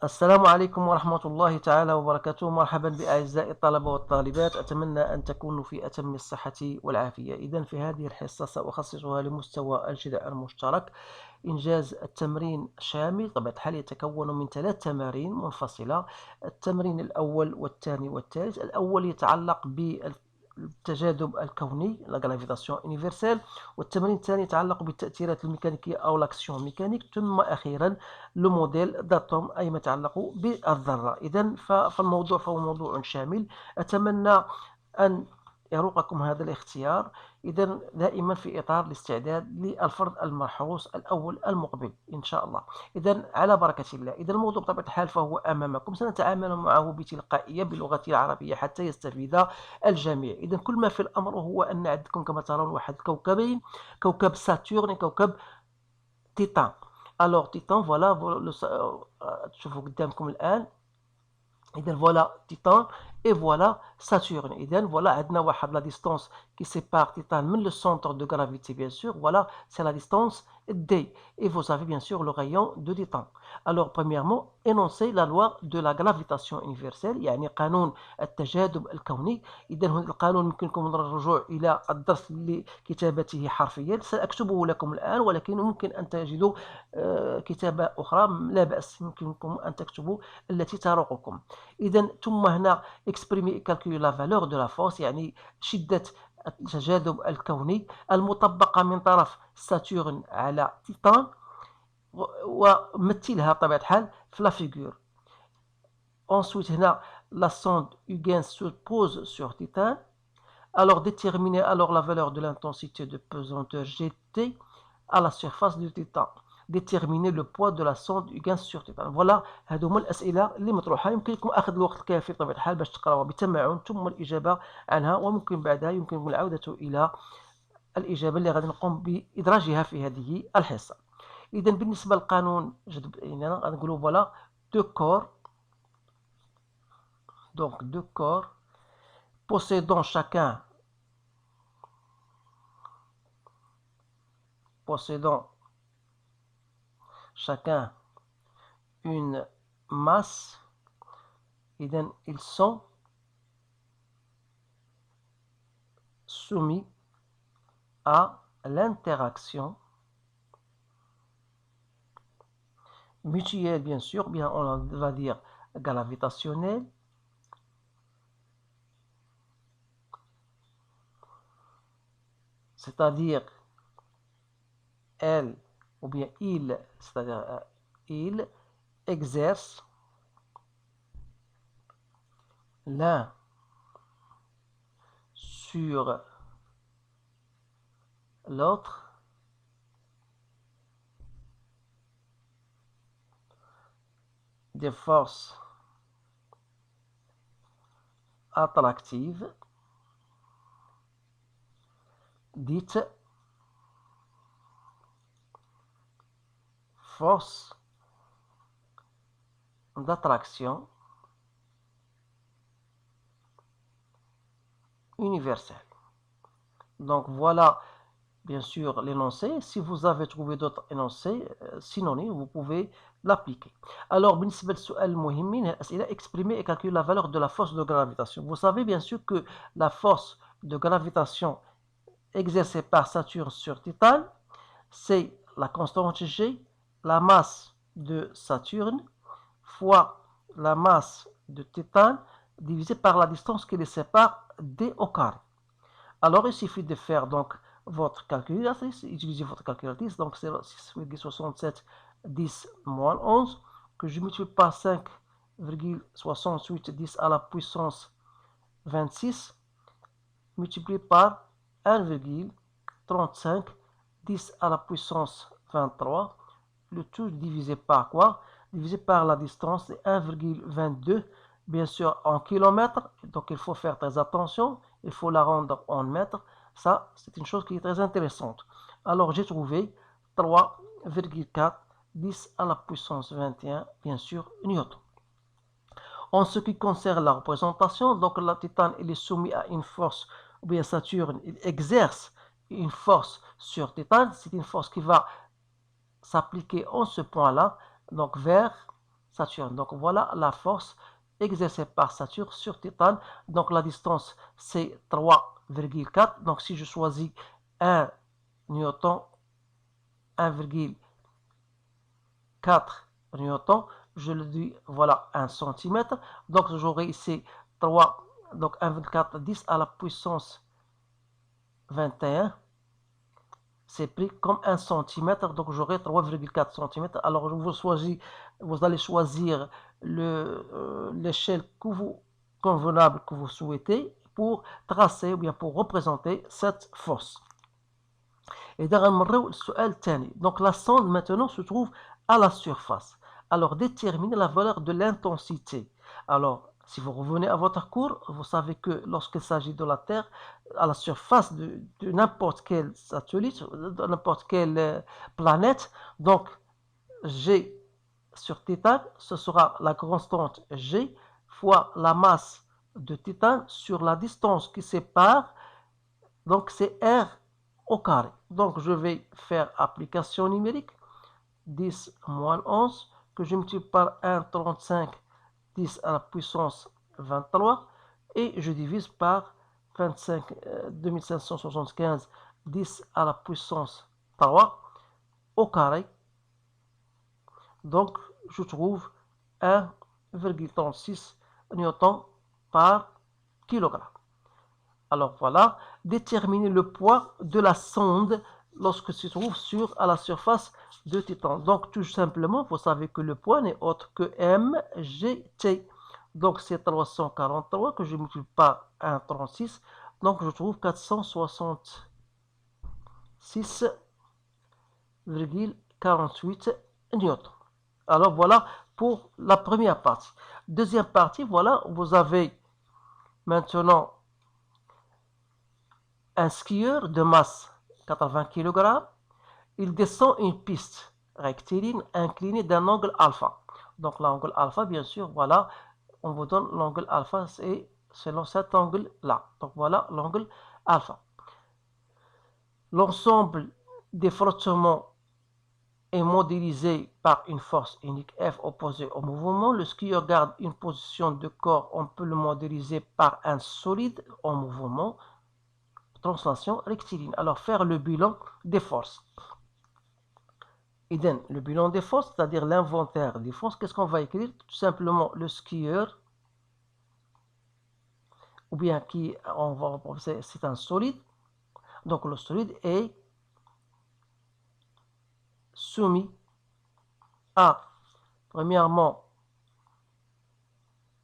السلام عليكم ورحمة الله تعالى وبركاته. مرحبا بأعزائي الطلبة والطالبات، أتمنى أن تكونوا في أتم الصحة والعافية. إذن في هذه الحصة سأخصصها لمستوى الجذع المشترك. إنجاز التمرين شامل طبعا الحال يتكون من 3 تمارين منفصلة. التمرين الأول والثاني والثالث. الأول يتعلق بالتجاذب الكوني la gravitation universelle، والتمرين الثاني يتعلق بالتأثيرات الميكانيكية أو l'action mécanique، ثم أخيرا لو موديل داتوم أي ما يتعلق بالذرة. إذن فالموضوع فهو موضوع شامل. أتمنى أن يروقكم هذا الاختيار. إذن دائما في إطار الاستعداد للفرض الملحوظ الأول المقبل إن شاء الله. إذن على بركة الله. إذن الموضوع بطبيعة الحال فهو أمامكم، سنتعامل معه بتلقائية باللغة العربية حتى يستفيد الجميع. إذن كل ما في الأمر هو أن عندكم كما ترون واحد كوكبين، كوكب ساتورن كوكب تيتان. Alors Titan, voilà, تشوفوا قدامكم الآن. إذن voilà Titan et voilà Saturne. إذن voilà عندنا واحد la distance qui sépare Titan من le centre de gravité bien sûr. Voilà, c'est la distance D. Et vous avez bien sûr le rayon de Titan. Alors premièrement, énoncer la loi de la gravitation universelle، يعني قانون التجاذب الكوني. إذن هذا القانون يمكنكم الرجوع إلى الدرس لكتابته حرفيا، سأكتبه لكم الآن، ولكن ممكن أن تجدوا كتابة أخرى لا بأس، يمكنكم أن تكتبوا التي تروقكم. إذن ثم هنا exprimer et calculer la valeur de la force، يعني شدة التجاذب الكوني المطبقة من طرف ساتورن على تيتان، ومثلها بطبيعة الحال في لا فيغور. Ensuite هنا la sonde Huygens se pose sur Titan. Alors déterminer alors la valeur de l'intensité de pesanteur GT à la surface du Titan. déterminer le poids de la sonde Huygens sur Titan. فوالا هادو هما الأسئلة اللي مطروحة، يمكنكم أخذ الوقت الكافي بطبيعة الحال باش تقراوها بتمعن ثم الإجابة عنها، وممكن بعدها يمكنكم العودة إلى الإجابة اللي غادي نقوم بإدراجها في هذه الحصة. إذا بالنسبة للقانون جذب هنا غنقولوا فوالا deux corps، donc deux corps possédant chacun une masse. إذن ils sont soumis à l'interaction mutuelle, bien sûr, bien on va dire gravitationnelle, c'est-à-dire elle ou bien il, c'est-à-dire il exerce l'un sur l'autre des forces attractives dites force d'attraction universelle. Donc voilà bien sûr l'énoncé. Si vous avez trouvé d'autres énoncés synonymes, vous pouvez l'appliquer. Alors بالنسبة للسؤال المهم من الأسئلة exprimer et calculer la valeur de la force de gravitation. Vous savez bien sûr que la force de gravitation exercée par Saturne sur Titan, c'est la constante G, la masse de Saturne fois la masse de Titan divisé par la distance qui les sépare d au carré. Alors il suffit de faire donc votre calculatrice, utilisez votre calculatrice, donc c'est 6,67 10 moins 11 que je multiplie par 5,68 10 à la puissance 26 multiplié par 1,35 10 à la puissance 23, le tout divisé par quoi? Divisé par la distance de 1,22, bien sûr en kilomètres, donc il faut faire très attention, il faut la rendre en mètres. Ça, c'est une chose qui est très intéressante. Alors, j'ai trouvé 3,4 10 à la puissance 21, bien sûr, newton. En ce qui concerne la représentation, donc la Titan il est soumis à une force, ou bien Saturne il exerce une force sur Titan. C'est une force qui va s'appliquer en ce point-là, donc vers Saturne. Donc voilà la force exercée par Saturne sur Titan. Donc la distance c'est 3,4. Donc si je choisis 1 newton, 1,4 newton, je le dis voilà 1 cm. Donc j'aurai ici 3, donc 1,4 10 à la puissance 21. C'est pris comme 1 cm, donc j'aurai 3,4 cm. Alors vous allez choisir l'échelle convenable que vous souhaitez pour tracer ou bien pour représenter cette force. Et donc la sonde maintenant se trouve à la surface. Alors déterminez la valeur de l'intensité. Alors si vous revenez à votre cours, vous savez que lorsqu'il s'agit de la Terre, à la surface de n'importe quel satellite, de n'importe quelle planète, donc G sur Titan, ce sera la constante G fois la masse de Titan sur la distance qui sépare, donc c'est R au carré. Donc je vais faire application numérique, 10 moins 11, que je multiplie par 1,35, 10 à la puissance 23, et je divise par 2575, 10 à la puissance 3 au carré. Donc je trouve 1,36 newton par kilogramme. Alors voilà, déterminer le poids de la sonde lorsque se trouve à la surface de Titan. Donc tout simplement, vous savez que le poids n'est autre que mgt. Donc c'est 343 que je multiplie par 1,36. Donc je trouve 466,48 newtons. Alors voilà pour la première partie. Deuxième partie, voilà, vous avez maintenant un skieur de masse 80 kg, il descend une piste rectiligne inclinée d'un angle alpha. Donc l'angle alpha, bien sûr, voilà, on vous donne l'angle alpha, c'est selon cet angle-là. Donc voilà l'angle alpha. L'ensemble des frottements est modélisé par une force unique F opposée au mouvement. Le skieur garde une position de corps, on peut le modéliser par un solide en mouvement. Translation rectiligne. Alors faire le bilan des forces. Idem, le bilan des forces, c'est-à-dire l'inventaire des forces, qu'est-ce qu'on va écrire? Tout simplement le skieur, ou bien c'est un solide. Donc le solide est soumis à, premièrement,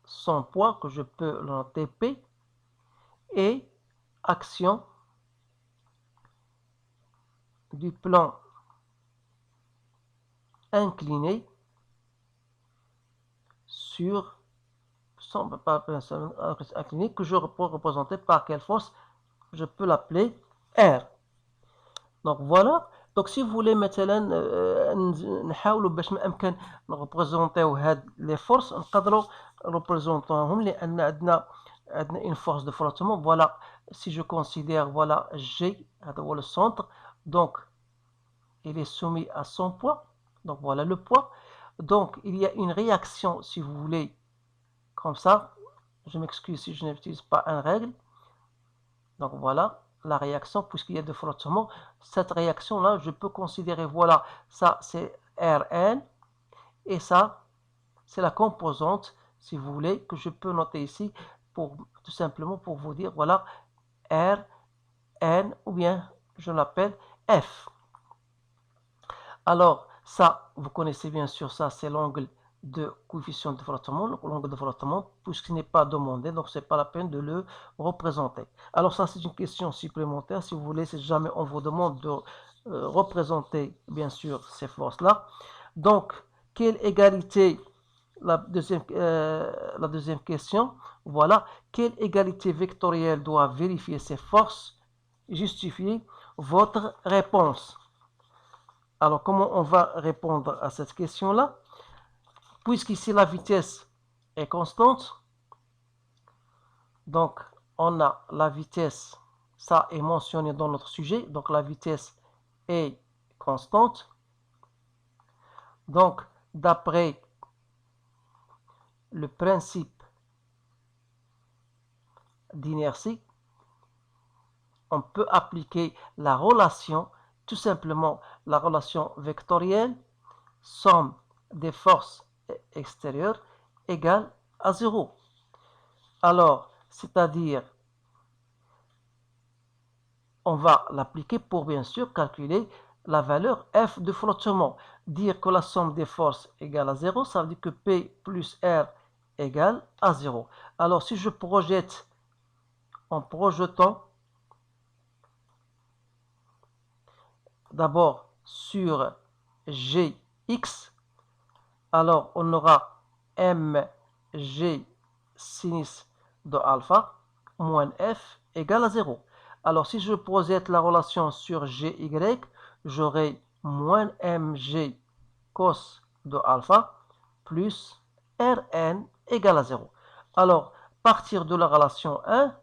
son poids, que je peux le noter P, et action du plan incliné sur son incliné que je peux représenter par quelle force? Je peux l'appeler R. Donc voilà. Donc si vous voulez مثلا نحاولوا باش ما امكن نريبريزونطيو هاد لي فورس نقدروا نريبريزونطوهم لان عندنا une force de frottement. Voilà, si je considère voilà G, هذا هو le centre, donc il est soumis à son poids. Donc voilà le poids. Donc il y a une réaction, si vous voulez, comme ça. Je m'excuse si je n'utilise pas une règle. Donc voilà la réaction, puisqu'il y a de frottement. Cette réaction-là, je peux considérer, voilà, ça c'est Rn, et ça c'est la composante, si vous voulez, que je peux noter ici, pour tout simplement pour vous dire, voilà, Rn, ou bien je l'appelle F. Alors ça, vous connaissez bien sûr, ça c'est l'angle de coefficient de frottement, l'angle de frottement, puisqu'il n'est pas demandé, donc c'est pas la peine de le représenter. Alors ça c'est une question supplémentaire, si vous voulez, si jamais on vous demande de représenter bien sûr ces forces-là. Donc, quelle égalité, la deuxième question, voilà, quelle égalité vectorielle doit vérifier ces forces? Justifiez votre réponse. Alors, comment on va répondre à cette question-là? Puisqu'ici, la vitesse est constante, donc on a la vitesse, ça est mentionné dans notre sujet, donc la vitesse est constante. Donc, d'après le principe d'inertie, on peut appliquer la relation, tout simplement la relation vectorielle, somme des forces extérieures égale à 0. Alors, c'est-à-dire, on va l'appliquer pour bien sûr calculer la valeur F de flottement. Dire que la somme des forces égale à 0, ça veut dire que P plus R égale à 0. Alors, si je projette en projetant d'abord sur Gx, alors on aura mg sinus de alpha moins f égale à 0. Alors si je projette la relation sur Gy, j'aurai moins mg cos de alpha plus Rn égale à 0. Alors, partir de la relation 1,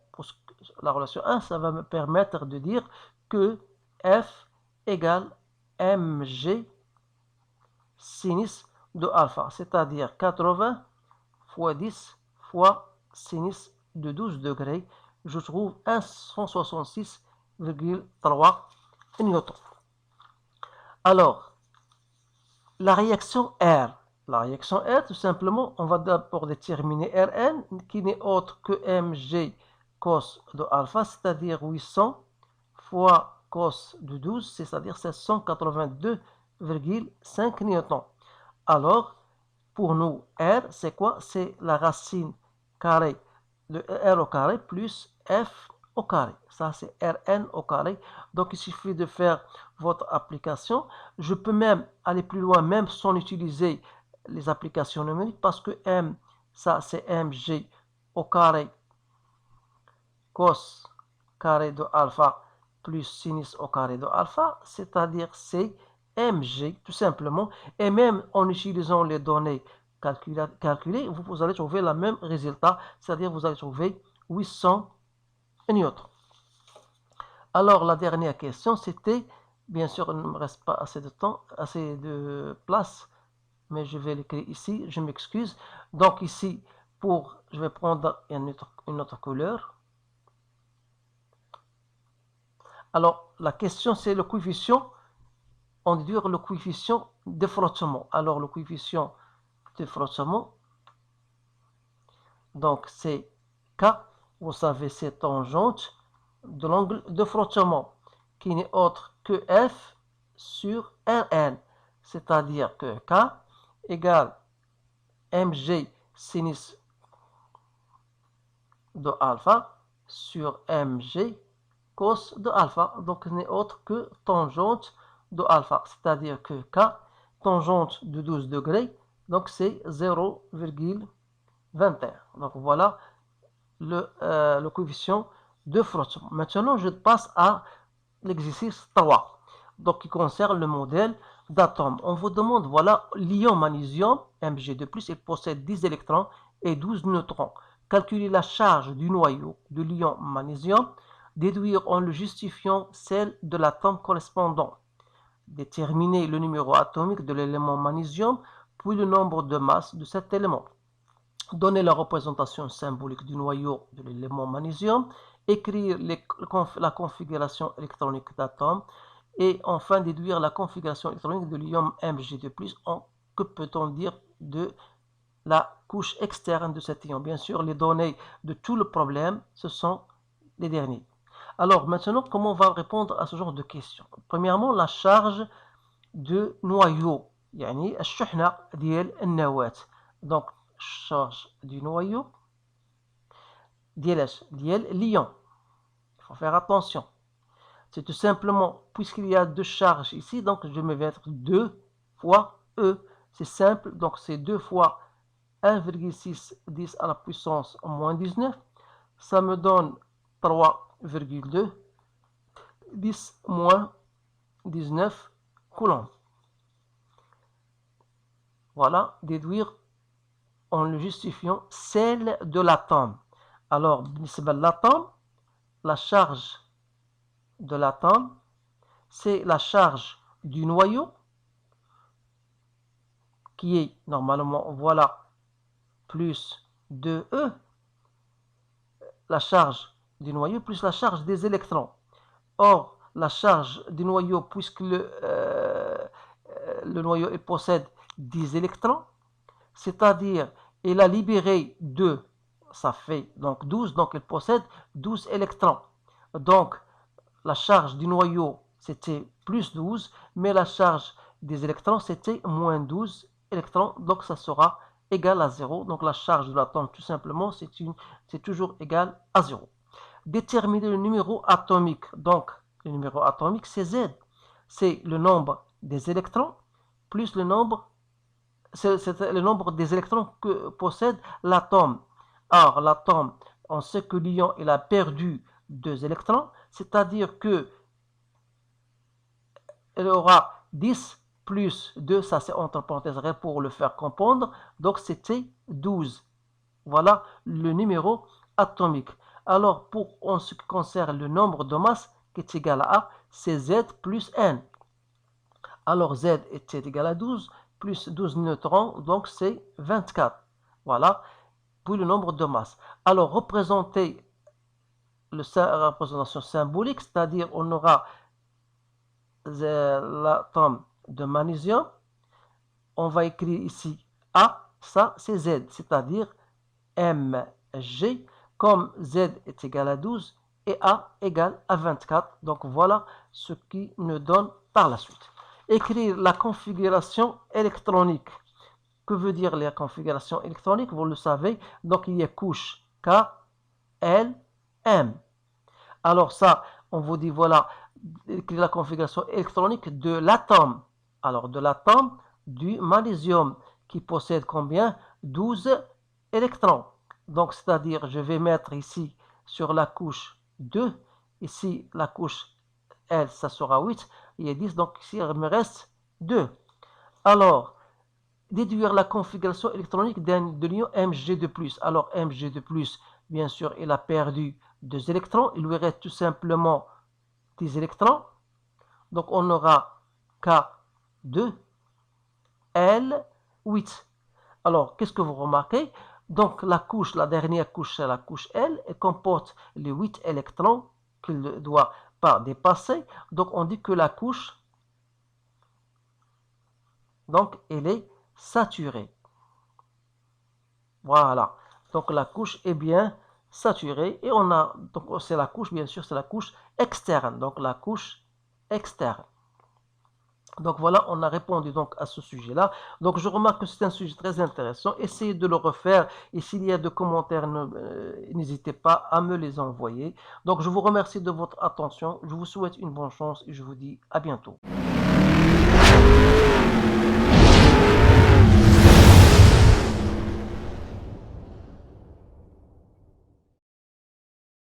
la relation 1, ça va me permettre de dire que f égale mg sinus de alpha, c'est-à-dire 80 fois 10 fois sinus de 12 degrés, je trouve 166,3 newtons. Alors, la réaction R. La réaction R, tout simplement, on va d'abord déterminer Rn, qui n'est autre que mg cos de alpha, c'est-à-dire 800 fois cos de 12, c'est-à-dire 782,5 newtons. Alors, pour nous, R, c'est quoi? C'est la racine carrée de R au carré plus F au carré. Ça, c'est Rn au carré. Donc, il suffit de faire votre application. Je peux même aller plus loin, même sans utiliser les applications numériques, parce que M, ça, c'est mg au carré cos carré de alpha plus sinus au carré de alpha, c'est-à-dire c'est mg, tout simplement. Et même en utilisant les données calculées, vous allez trouver le même résultat, c'est-à-dire vous allez trouver 800 newtons. Alors, la dernière question, c'était, bien sûr, il ne me reste pas assez de temps, assez de place, mais je vais l'écrire ici, je m'excuse. Donc ici, je vais prendre une autre couleur. Alors, la question, c'est le coefficient, on dit le coefficient de frottement. Alors, le coefficient de frottement, donc c'est K, vous savez, c'est tangente de l'angle de frottement, qui n'est autre que F sur Rn, c'est-à-dire que K égale mg sinus de alpha sur mg cos de alpha, donc n'est autre que tangente de alpha, c'est-à-dire que K, tangente de 12 degrés, donc c'est 0,21. Donc voilà le coefficient de frottement. Maintenant, je passe à l'exercice 3, donc qui concerne le modèle d'atome. On vous demande, voilà, l'ion magnésium, Mg2+, il possède 10 électrons et 12 neutrons. Calculer la charge du noyau de l'ion magnésium, déduire en le justifiant celle de l'atome correspondant. Déterminer le numéro atomique de l'élément magnésium, puis le nombre de masses de cet élément. Donner la représentation symbolique du noyau de l'élément magnésium, écrire la configuration électronique d'atome, et enfin déduire la configuration électronique de l'ion Mg2+. Que peut-on dire de la couche externe de cet ion? Bien sûr, les données de tout le problème, ce sont les derniers. Alors maintenant, comment on va répondre à ce genre de questions? Premièrement, la charge de noyau, يعني الشحنة ديال النواة. Donc, charge du noyau ديال l'ion. Il faut faire attention. C'est tout simplement, puisqu'il y a deux charges ici, donc je vais mettre 2 fois E. C'est simple, donc c'est 2 fois 1,6 10 à la puissance moins 19. Ça me donne 3,2 10 moins 19 coulombs. Voilà, déduire en le justifiant celle de l'atome. Alors, l'atome, la charge de l'atome, c'est la charge du noyau qui est normalement, voilà, plus 2E, la charge du noyau plus la charge des électrons. Or, la charge du noyau, puisque le noyau il possède 10 électrons, c'est-à-dire il a libéré 2, ça fait donc 12, donc il possède 12 électrons. Donc, la charge du noyau, c'était plus 12, mais la charge des électrons, c'était moins 12 électrons, donc ça sera égal à 0. Donc la charge de l'atome, tout simplement, c'est toujours égal à 0. Déterminer le numéro atomique. Donc, le numéro atomique, c'est Z. C'est le nombre des électrons plus le nombre, c'est le nombre des électrons que possède l'atome. Or, l'atome, on sait que l'ion, il a perdu 2 électrons, c'est-à-dire que il aura 10 plus 2, ça c'est entre parenthèses pour le faire comprendre, donc c'était 12. Voilà le numéro atomique. Alors, en ce qui concerne le nombre de masse qui est égal à A, c'est Z plus N. Alors, Z était égal à 12, plus 12 neutrons, donc c'est 24. Voilà, puis le nombre de masse. Alors, représenter la représentation symbolique, c'est-à-dire on aura l'atome de magnésium, on va écrire ici A, ça c'est Z, c'est-à-dire Mg, comme Z est égal à 12 et A égale à 24. Donc voilà ce qui nous donne par la suite. Écrire la configuration électronique. Que veut dire la configuration électronique? Vous le savez, donc il y a couche K, L, M. Alors ça, on vous dit, voilà, écrire la configuration électronique de l'atome. Alors de l'atome du magnésium qui possède combien? 12 électrons. Donc c'est-à-dire, je vais mettre ici sur la couche 2, ici la couche L, ça sera 8, il y a 10, donc ici il me reste 2. Alors, déduire la configuration électronique de l'ion Mg2+. Alors Mg2+, bien sûr, il a perdu 2 électrons, il lui reste tout simplement 10 électrons. Donc on aura K2, L8. Alors, qu'est-ce que vous remarquez? Donc la dernière couche, c'est la couche L, elle comporte les 8 électrons qu'il ne doit pas dépasser. Donc on dit que la couche, donc elle est saturée. Voilà. Donc la couche est bien saturée et on a, donc c'est la couche, bien sûr, c'est la couche externe. Donc la couche externe. Donc voilà, on a répondu donc à ce sujet-là. Donc je remarque que c'est un sujet très intéressant. Essayez de le refaire et s'il y a des commentaires, n'hésitez pas à me les envoyer. Donc je vous remercie de votre attention. Je vous souhaite une bonne chance et je vous dis à bientôt.